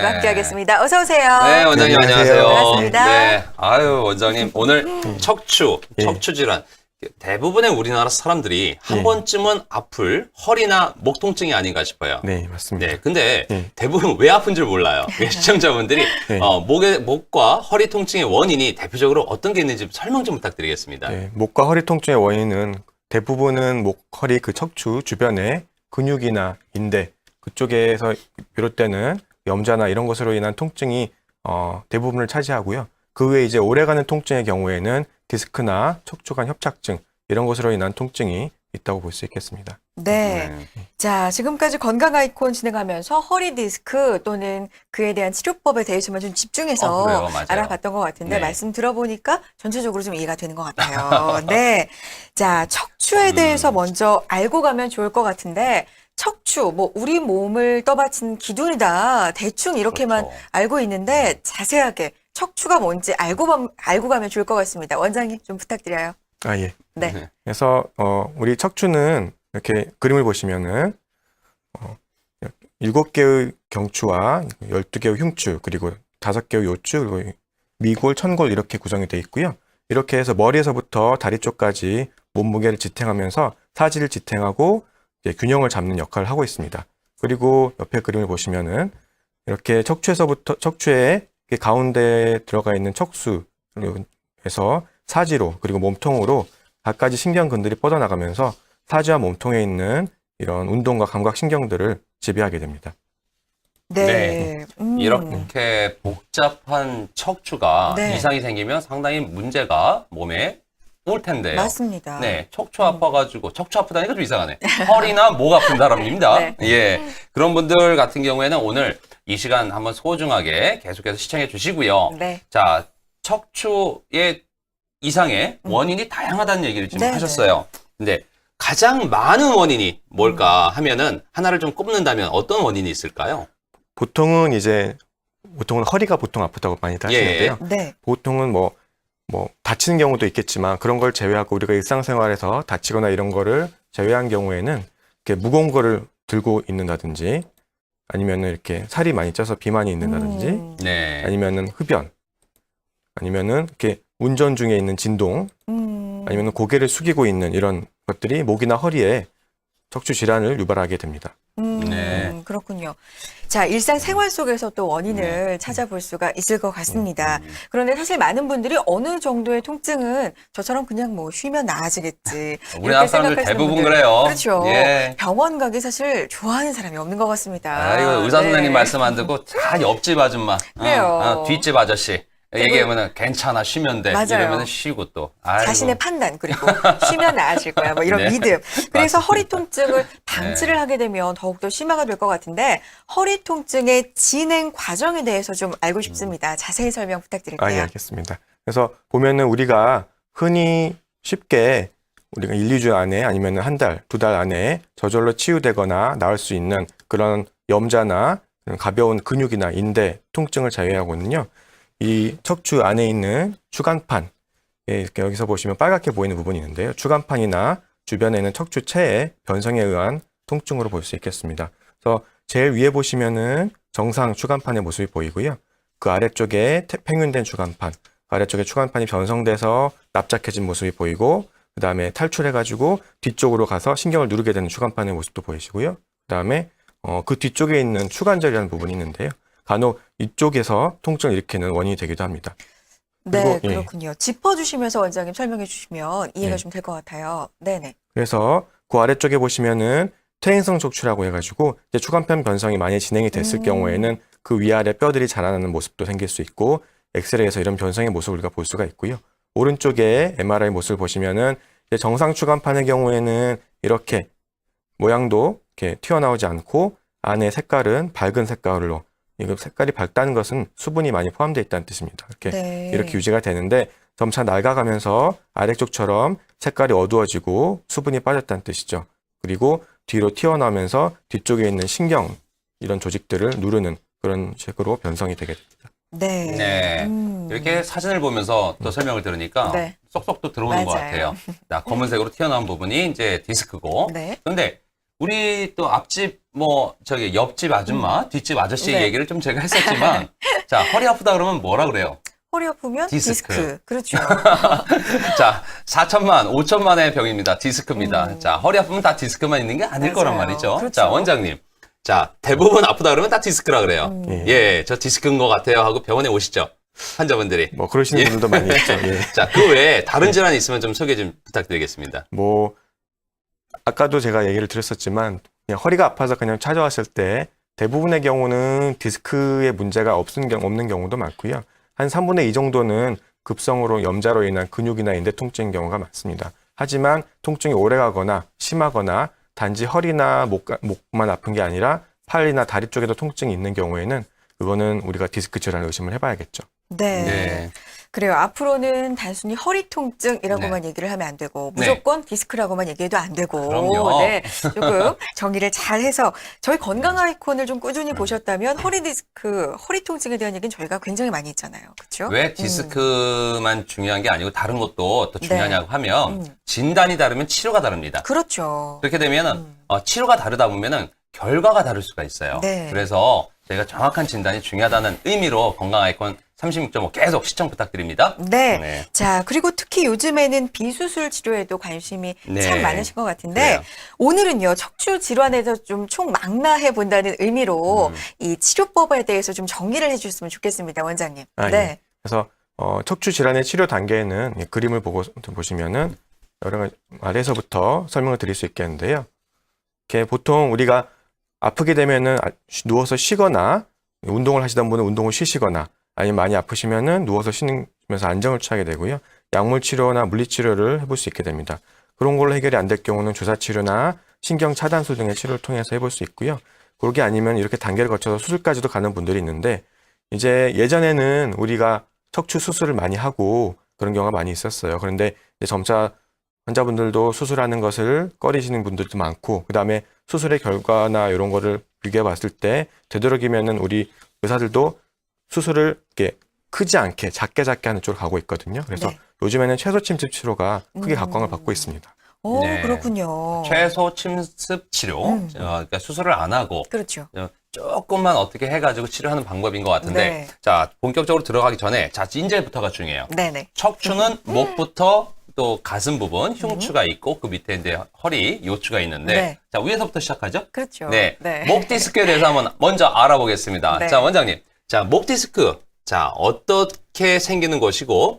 함께하겠습니다. 어서 오세요. 네, 원장님 네, 안녕하세요. 반갑습니다. 네, 아유 원장님 오늘 척추 질환. 대부분의 우리나라 사람들이 한 번쯤은 아플 허리나 목 통증이 아닌가 싶어요. 네, 맞습니다. 네, 근데 네. 대부분 왜 아픈 줄 몰라요. 시청자분들이 네. 목과 허리 통증의 원인이 대표적으로 어떤 게 있는지 설명 좀 부탁드리겠습니다. 네, 목과 허리 통증의 원인은 대부분은 목, 허리 그 척추 주변에 근육이나 인대 그쪽에서 비롯되는 염좌나 이런 것으로 인한 통증이 대부분을 차지하고요. 그 외에 이제 오래가는 통증의 경우에는 디스크나 척추관 협착증 이런 것으로 인한 통증이 있다고 볼 수 있겠습니다. 네. 자, 지금까지 건강 아이콘 진행하면서 허리 디스크 또는 그에 대한 치료법에 대해서만 좀 집중해서 그래요. 맞아요. 알아봤던 것 같은데 네. 말씀 들어보니까 전체적으로 좀 이해가 되는 것 같아요. 네. 자, 척추에 대해서 먼저 알고 가면 좋을 것 같은데 척추, 뭐 우리 몸을 떠받친 기둥이다. 대충 이렇게만 그렇죠. 알고 있는데 자세하게 척추가 뭔지 알고 가면 좋을 것 같습니다. 원장님 좀 부탁드려요. 아, 예. 네. 그래서 우리 척추는 이렇게 그림을 보시면은 7개의 경추와 12개의 흉추 그리고 5개의 요추 그리고 미골, 천골 이렇게 구성이 되어 있고요. 이렇게 해서 머리에서부터 다리 쪽까지 몸무게를 지탱하면서 사지를 지탱하고 이제 균형을 잡는 역할을 하고 있습니다. 그리고 옆에 그림을 보시면은 이렇게 척추의 가운데에 들어가 있는 척수에서 사지로 그리고 몸통으로 갖가지 신경근들이 뻗어나가면서 사지와 몸통에 있는 이런 운동과 감각 신경들을 지배하게 됩니다. 네. 이렇게 복잡한 척추가 네. 이상이 생기면 상당히 문제가 몸에 올 텐데요. 맞습니다. 네, 척추 아파가지고 척추 아프다니까 좀 이상하네. 허리나 목 아픈 사람입니다. 네. 예, 그런 분들 같은 경우에는 오늘 이 시간 한번 소중하게 계속해서 시청해 주시고요. 네. 자, 척추의 이상의 원인이 다양하다는 얘기를 지금 네, 하셨어요. 근데 가장 많은 원인이 뭘까 하면은 하나를 좀 꼽는다면 어떤 원인이 있을까요? 보통은 허리가 보통 아프다고 많이 하시는데요. 네. 보통은 뭐 다치는 경우도 있겠지만 그런 걸 제외하고 우리가 일상생활에서 다치거나 이런 거를 제외한 경우에는 이렇게 무거운 거를 들고 있는다든지 아니면은 이렇게 살이 많이 쪄서 비만이 있는다든지 네. 아니면은 흡연 아니면은 이렇게 운전 중에 있는 진동 아니면은 고개를 숙이고 있는 이런 것들이 목이나 허리에 척추 질환을 유발하게 됩니다. 네. 그렇군요. 자, 일상생활 속에서 또 원인을 찾아볼 수가 있을 것 같습니다. 그런데 사실 많은 분들이 어느 정도의 통증은 저처럼 그냥 뭐 쉬면 나아지겠지. 우리나라 이렇게 사람들 생각하시는 대부분 분들. 그래요. 그렇죠. 예. 병원 가기 사실 좋아하는 사람이 없는 것 같습니다. 아, 이거 의사 선생님 네. 말씀 안 듣고 다 옆집 아줌마, 그래요. 뒷집 아저씨 얘기하면은 괜찮아 쉬면 돼. 맞아요. 이러면은 쉬고 또. 아이고. 자신의 판단 그리고 쉬면 나아질 거야 뭐 이런 네. 믿음. 그래서 맞습니다. 허리 통증을 방치를 하게 되면 더욱더 심화가 될 것 같은데 허리 통증의 진행 과정에 대해서 좀 알고 싶습니다. 자세히 설명 부탁드릴게요. 아, 예, 알겠습니다. 그래서 보면은 우리가 흔히 쉽게 우리가 1, 2주 안에 아니면 한 달, 2달 안에 저절로 치유되거나 나을 수 있는 그런 염좌나 가벼운 근육이나 인대 통증을 제외하고는요. 이 척추 안에 있는 추간판, 이렇게 여기서 보시면 빨갛게 보이는 부분이 있는데요. 추간판이나 주변에 있는 척추체의 변성에 의한 통증으로 볼 수 있겠습니다. 그래서 제일 위에 보시면은 정상 추간판의 모습이 보이고요. 그 아래쪽에 팽윤된 추간판, 아래쪽에 추간판이 변성돼서 납작해진 모습이 보이고 그 다음에 탈출해가지고 뒤쪽으로 가서 신경을 누르게 되는 추간판의 모습도 보이시고요. 그 다음에 그 뒤쪽에 있는 추관절이라는 부분이 있는데요. 간혹 이쪽에서 통증을 일으키는 원인이 되기도 합니다. 네, 그리고, 예. 그렇군요. 짚어주시면서 원장님 설명해 주시면 이해가 네. 좀 될 것 같아요. 네네. 그래서 그 아래쪽에 보시면은 퇴행성 척추라고 해가지고 이제 추간판 변성이 많이 진행이 됐을 경우에는 그 위아래 뼈들이 자라나는 모습도 생길 수 있고 엑스레이에서 이런 변성의 모습을 우리가 볼 수가 있고요. 오른쪽에 MRI 모습을 보시면은 이제 정상 추간판의 경우에는 이렇게 모양도 이렇게 튀어나오지 않고 안에 색깔은 밝은 색깔로 이거 색깔이 밝다는 것은 수분이 많이 포함되어 있다는 뜻입니다. 이렇게 유지가 되는데 점차 낡아가면서 아래쪽처럼 색깔이 어두워지고 수분이 빠졌다는 뜻이죠. 그리고 뒤로 튀어나오면서 뒤쪽에 있는 신경 이런 조직들을 누르는 그런 식으로 변성이 되게 됩니다. 네. 네. 이렇게 사진을 보면서 또 설명을 들으니까 네. 쏙쏙 또 들어오는 것 맞아요. 같아요. 자, 검은색으로 튀어나온 부분이 이제 디스크고. 네. 그런데 우리 또 앞집 옆집 아줌마, 뒷집 아저씨 네. 얘기를 좀 제가 했었지만 자, 허리 아프다 그러면 뭐라 그래요? 허리 아프면 디스크. 디스크. 그렇죠. 자, 4천만, 5천만의 병입니다. 디스크입니다. 자, 허리 아프면 다 디스크만 있는 게 아닐 거란 맞아요. 말이죠. 그렇죠. 자, 원장님. 자, 대부분 아프다 그러면 다 디스크라 그래요. 예, 저 디스크인 것 같아요 하고 병원에 오시죠. 환자분들이. 뭐 그러시는 예. 분들도 많이 있죠. 예. 자, 그 외에 다른 질환이 있으면 좀 소개 좀 부탁드리겠습니다. 뭐 아까도 제가 얘기를 드렸었지만 그냥 허리가 아파서 그냥 찾아왔을 때 대부분의 경우는 디스크의 문제가 없는 경우도 많고요. 한 3분의 2 정도는 급성으로 염자로 인한 근육이나 인대 통증인 경우가 많습니다. 하지만 통증이 오래가거나 심하거나 단지 허리나 목만 아픈 게 아니라 팔이나 다리 쪽에도 통증이 있는 경우에는 그거는 우리가 디스크 질환을 의심을 해봐야겠죠. 네. 네. 그래요. 앞으로는 단순히 허리 통증이라고만 얘기를 하면 안 되고 무조건 디스크라고만 얘기해도 안 되고 그럼요. 네, 조금 정리를 잘 해서 저희 건강 아이콘을 좀 꾸준히 보셨다면 허리 디스크, 허리 통증에 대한 얘기는 저희가 굉장히 많이 했잖아요. 그렇죠? 왜 디스크만 중요한 게 아니고 다른 것도 또 중요하냐고 네. 하면 진단이 다르면 치료가 다릅니다. 그렇죠. 그렇게 되면은 치료가 다르다 보면은 결과가 다를 수가 있어요. 네. 그래서 저희가 정확한 진단이 중요하다는 의미로 건강 아이콘 36.5 계속 시청 부탁드립니다. 네. 네. 자, 그리고 특히 요즘에는 비수술 치료에도 관심이 네. 참 많으신 것 같은데 그래요. 오늘은요, 척추 질환에서 좀 총망라해 본다는 의미로 이 치료법에 대해서 좀 정리를 해주셨으면 좋겠습니다, 원장님. 아, 네. 예. 그래서 척추 질환의 치료 단계는 그림을 보시면은 여러 가지 아래에서부터 설명을 드릴 수 있겠는데요. 이렇게 보통 우리가 아프게 되면은 누워서 쉬거나 운동을 하시던 분은 운동을 쉬시거나 아니면 많이 아프시면은 누워서 쉬면서 안정을 취하게 되고요. 약물 치료나 물리 치료를 해볼 수 있게 됩니다. 그런 걸로 해결이 안 될 경우는 주사 치료나 신경 차단술 등의 치료를 통해서 해볼 수 있고요. 그게 아니면 이렇게 단계를 거쳐서 수술까지도 가는 분들이 있는데 이제 예전에는 우리가 척추 수술을 많이 하고 그런 경우가 많이 있었어요. 그런데 이제 점차 환자분들도 수술하는 것을 꺼리시는 분들도 많고 그다음에 수술의 결과나 이런 거를 비교해 봤을 때 되도록이면은 우리 의사들도 수술을 이렇게 크지 않게 작게 하는 쪽으로 가고 있거든요. 그래서 네. 요즘에는 최소 침습 치료가 크게 각광을 받고 있습니다. 오, 네. 그렇군요. 최소 침습 치료, 그러니까 수술을 안 하고 그렇죠. 조금만 어떻게 해가지고 치료하는 방법인 것 같은데 네. 자, 본격적으로 들어가기 전에 자, 인제부터가 중요해요. 네네. 척추는 목부터 또 가슴 부분, 흉추가 있고 그 밑에 이제 허리, 요추가 있는데 네. 자, 위에서부터 시작하죠? 그렇죠. 네. 네. 목 디스크에 대해서 한번 먼저 알아보겠습니다. 네. 자, 원장님. 자, 목 디스크. 자, 어떻게 생기는 것이고